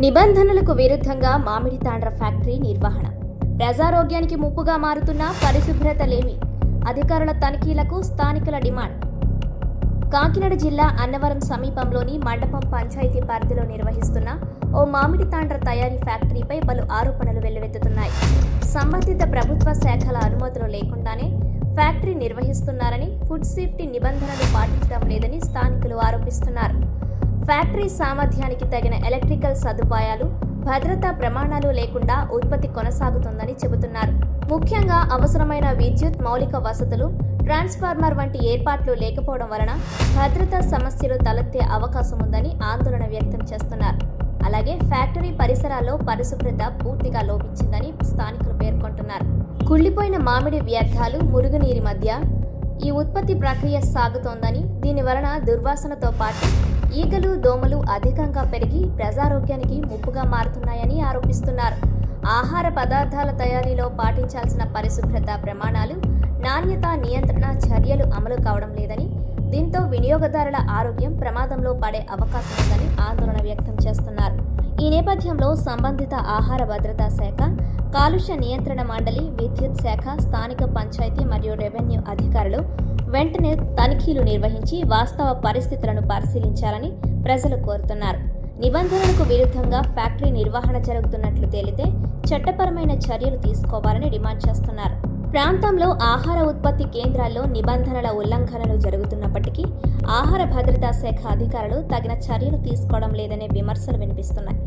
నిబంధనలకు విరుద్ధంగా మామిడి తాండ్ర ఫ్యాక్టరీ నిర్వహణ. ప్రజారోగ్యానికి ముప్పుగా మారుతున్న పరిశుభ్రత లేమి. అధికారుల తనిఖీలకు స్థానికుల డిమాండ్. కాకినాడ జిల్లా అన్నవరం సమీపంలోని మండపం పంచాయతీ పరిధిలో నిర్వహిస్తున్న ఓ మామిడి తాండ్ర తయారీ ఫ్యాక్టరీపై పలు ఆరోపణలు వెల్లువెత్తుతున్నాయి. సంబంధిత ప్రభుత్వ శాఖల అనుమతులు లేకుండానే ఫ్యాక్టరీ నిర్వహిస్తున్నారని, ఫుడ్ సేఫ్టీ నిబంధనలు పాటించడం లేదని స్థానికులు ఆరోపిస్తున్నారు. ఫ్యాక్టరీ సామర్థ్యానికి తగిన ఎలక్ట్రికల్ సదుపాయాలు, భద్రతా ప్రమాణాలు లేకుండా ఉత్పత్తి కొనసాగుతుందని చెబుతున్నారు. ముఖ్యంగా అవసరమైన విద్యుత్ మౌలిక వసతులు, ట్రాన్స్ఫార్మర్ వంటి ఏర్పాట్లు లేకపోవడం వలన భద్రతా సమస్యలు తలెత్తే అవకాశం ఉందని ఆందోళన వ్యక్తం చేస్తున్నారు. అలాగే ఫ్యాక్టరీ పరిసరాల్లో పరిశుభ్రత పూర్తిగా లోపించిందని స్థానికులు పేర్కొంటున్నారు. కుళ్లిపోయిన మామిడి వ్యర్థాలు, మురుగునీరి మధ్య ఈ ఉత్పత్తి ప్రక్రియ సాగుతోందని, దీని వలన దుర్వాసనతో పాటు ఈగలు, దోమలు అధికంగా పెరిగి ప్రజారోగ్యానికి ముప్పుగా మారుతున్నాయని ఆరోపిస్తున్నారు. ఆహార పదార్థాల తయారీలో పాటించాల్సిన పరిశుభ్రత ప్రమాణాలు, నాణ్యత నియంత్రణ చర్యలు అమలు కావడం లేదని, దీంతో వినియోగదారుల ఆరోగ్యం ప్రమాదంలో పడే అవకాశం ఉందని ఆందోళన వ్యక్తం చేస్తున్నారు. ఈ నేపథ్యంలో సంబంధిత ఆహార భద్రతా శాఖ, కాలుష్య నియంత్రణ మండలి, విద్యుత్ శాఖ, స్థానిక పంచాయతీ మరియు రెవెన్యూ అధికారులు వెంటనే తనిఖీలు నిర్వహించి వాస్తవ పరిస్థితులను పరిశీలించాలని ప్రజలు కోరుతున్నారు. నిబంధనలకు విరుద్ధంగా ఫ్యాక్టరీ నిర్వహణ జరుగుతున్నట్లు తేలితే చట్టపరమైన చర్యలు తీసుకోవాలని డిమాండ్ చేస్తున్నారు. ప్రాంతంలో ఆహార ఉత్పత్తి కేంద్రాల్లో నిబంధనల ఉల్లంఘనలు జరుగుతున్నప్పటికీ ఆహార భద్రతా శాఖ అధికారులు తగిన చర్యలు తీసుకోవడం లేదనే విమర్శలు వినిపిస్తున్నాయి.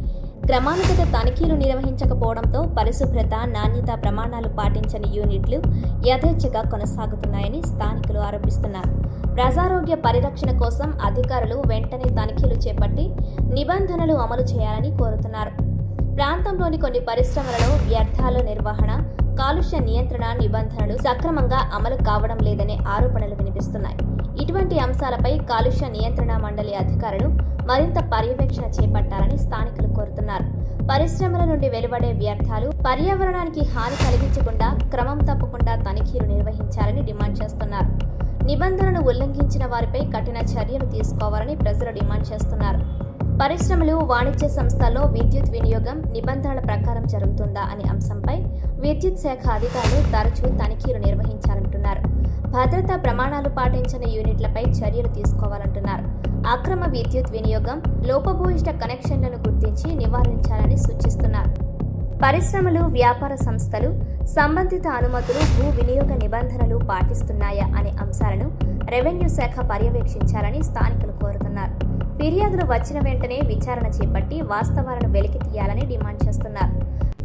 క్రమానుగత తనిఖీలు నిర్వహించకపోవడంతో పరిశుభ్రత, నాణ్యత ప్రమాణాలు పాటించని యూనిట్లు యథేచ్ఛగా కొనసాగుతున్నాయని స్థానికులు ఆరోపిస్తున్నారు. ప్రజారోగ్య పరిరక్షణ కోసం అధికారులు వెంటనే తనిఖీలు చేపట్టి నిబంధనలు అమలు చేయాలని కోరుతున్నారు. ప్రాంతంలోని కొన్ని పరిశ్రమలలో వ్యర్థాల నిర్వహణ, కాలుష్య నియంత్రణ నిబంధనలు సక్రమంగా అమలు కావడం లేదనే ఆరోపణలు వినిపిస్తున్నాయి. ఇటువంటి అంశాలపై కాలుష్య నియంత్రణ మండలి అధికారులు మరింత పర్యవేక్షణ చేపట్టాలని స్థానికులు కోరుతున్నారు. పరిశ్రమల నుండి వెలువడే వ్యర్థాలు పర్యావరణానికి హాని కలిగించకుండా క్రమం తప్పకుండా తనిఖీలు నిర్వహించాలని డిమాండ్ చేస్తున్నారు. నిబంధనలు ఉల్లంఘించిన వారిపై కఠిన చర్యలు తీసుకోవాలని ప్రజలు డిమాండ్ చేస్తున్నారు. పరిశ్రమలు, వాణిజ్య సంస్థల్లో విద్యుత్ వినియోగం నిబంధనల ప్రకారం జరుగుతుందా అనే అంశంపై విద్యుత్ శాఖ అధికారులు తరచూ తనిఖీలు నిర్వహించాలంటున్నారు. భద్రతా ప్రమాణాలు పాటించని యూనిట్లపై చర్యలు తీసుకోవాలంటున్నారు. అక్రమ విద్యుత్ వినియోగం, లోపభూయిష్ట కనెక్షన్లను గుర్తించి నివారించాలని సూచిస్తున్నారు. పరిశ్రమలు, వ్యాపార సంస్థలు సంబంధిత అనుమతులు, భూ వినియోగ నిబంధనలు పాటిస్తున్నాయా అనే అంశాలను రెవెన్యూ శాఖ పర్యవేక్షించాలని స్థానికులు కోరుతున్నారు. ఫిర్యాదులు వచ్చిన వెంటనే విచారణ చేపట్టి వాస్తవాలను వెలికి తీయాలని డిమాండ్ చేస్తున్నారు.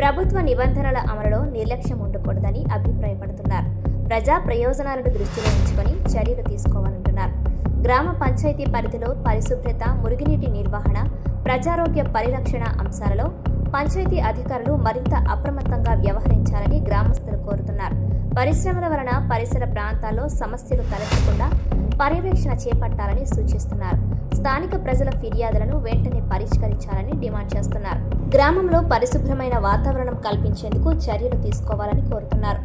ప్రభుత్వ నిబంధనల అమలులో నిర్లక్ష్యం ఉండకూడదని అభిప్రాయపడుతున్నారు. ప్రజా ప్రయోజనాలను దృష్టిలో ఉంచుకొని చర్యలు తీసుకోవాలంటున్నారు. గ్రామ పంచాయతీ పరిధిలో పరిశుభ్రత, మురుగునీటి నిర్వహణ, ప్రజారోగ్య పరిరక్షణ అంశాలలో పంచాయతీ అధికారులు మరింత అప్రమత్తంగా వ్యవహరించాలని గ్రామస్తులు కోరుతున్నారు. పరిశ్రమల వలన పరిసర ప్రాంతాల్లో సమస్యలు తలెత్తకుండా పర్యవేక్షణ చేపట్టాలని సూచిస్తున్నారు. స్థానిక ప్రజల ఫిర్యాదులను వెంటనే పరిష్కరించాలని డిమాండ్ చేస్తున్నారు. గ్రామంలో పరిశుభ్రమైన వాతావరణం కల్పించేందుకు చర్యలు తీసుకోవాలని కోరుతున్నారు.